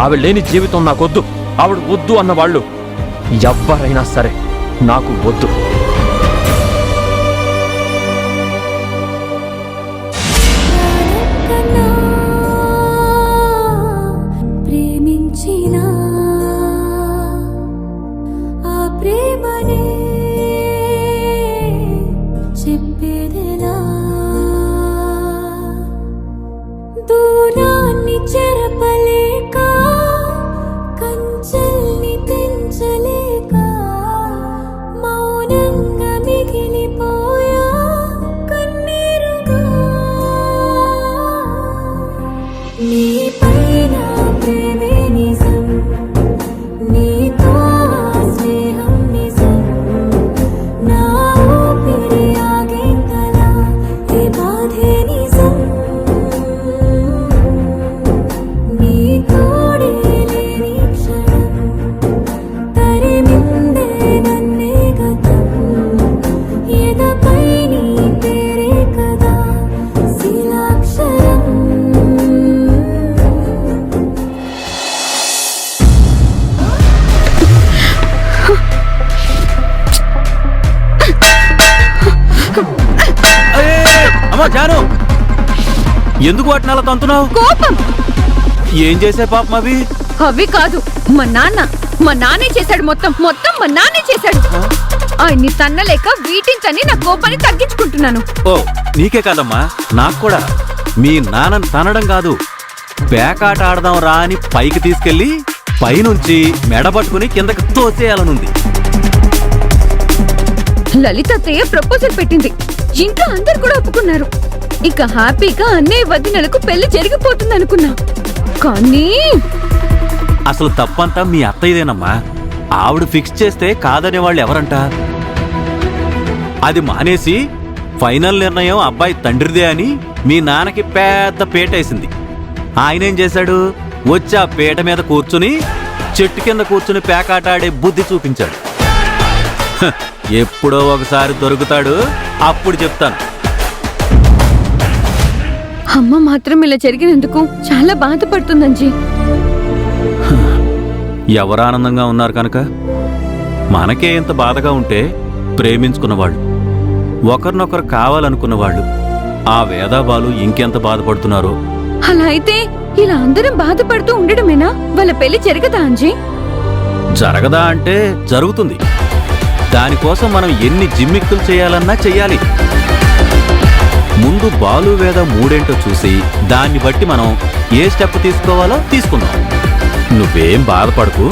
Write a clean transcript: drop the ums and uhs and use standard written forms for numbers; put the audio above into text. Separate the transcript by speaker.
Speaker 1: ఆవిడ లేని జీవితం నాకొద్దు. ఆవిడ వద్దు అన్నవాళ్ళు ఎవ్వరైనా సరే నాకు వద్దు.
Speaker 2: దూరాన్ని చెరపలేక కంచెల్ని తెంచలేక మౌనంగా మిగిలిపోయా కన్నీరుగా. నీపైన ప్రేమే నిజం, నీతో స్నేహం నిజం, నా ఊపిరి ఆగే కల ఈ బాధే నిజం.
Speaker 3: అమ్మా జాను, ఎందుకు వాటిని అలా తంతున్నావు?
Speaker 4: కోపం.
Speaker 3: ఏం చేసే పాపం అవి?
Speaker 4: అవి కాదు, మా నాన్నే చేశాడు. మొత్తం మా నాన్నే చేశాడు. ఆయన్ని తన్నలేక వీటిని తన్ని నా కోపాన్ని తగ్గించుకుంటున్నాను.
Speaker 3: ఓ, నీకే కాదమ్మా, నాకు కూడా. మీ నాన్నని తనడం కాదు, పేకాట ఆడదాం రా అని పైకి తీసుకెళ్లి పైనుంచి మెడబట్టుకుని కిందకి తోసేయాలనుంది.
Speaker 4: లలిత అత్తయ్య ప్రపోజల్ పెట్టింది. ఇంట్లో అందరు కూడా ఒప్పుకున్నారు. ఇక హ్యాపీగా అన్నయ్య వదినలకు పెళ్లి జరిగిపోతుంది అనుకున్నా. కానీ
Speaker 3: అసలు తప్పంతా మీ అత్తయ్యదేనమ్మా. ఆవిడ ఫిక్స్ చేస్తే కాదనే వాళ్ళు ఎవరంట? అది మానేసి ఫైనల్ నిర్ణయం అబ్బాయి తండ్రిదే అని మీ నాన్నకి పెద్ద పేటేసింది. ఆయనేం చేశాడు? వచ్చి ఆ పీట మీద కూర్చుని చెట్టు కింద కూర్చుని పేకాట ఆడే బుద్ధి చూపించాడు. ఎప్పుడో ఒకసారి దొరుకుతాడు, అప్పుడు చెప్తాను.
Speaker 4: అమ్మ మాత్రం ఇలా జరిగినందుకు చాలా బాధపడుతుందంజీ.
Speaker 3: ఎవరు ఆనందంగా ఉన్నారు కనుక? మనకే ఇంత బాధగా ఉంటే ప్రేమించుకున్నవాళ్ళు, ఒకరినొకరు కావాలనుకున్నవాళ్ళు, ఆ వేదాబాలు ఇంకెంత బాధపడుతున్నారో.
Speaker 4: అలా అయితే ఇలా అందరం బాధపడుతూ ఉండడమేనా? వాళ్ళ పెళ్లి జరగదా అంజీ?
Speaker 3: జరగదా అంటే జరుగుతుంది. దానికోసం మనం ఎన్ని జిమ్మిక్కులు చేయాలన్నా చెయ్యాలి. ముందు బాలు వేద మూడేంటో చూసి దాన్ని బట్టి మనం ఏ స్టెప్ తీసుకోవాలో తీసుకుందాం. నువ్వేం బాధపడకు.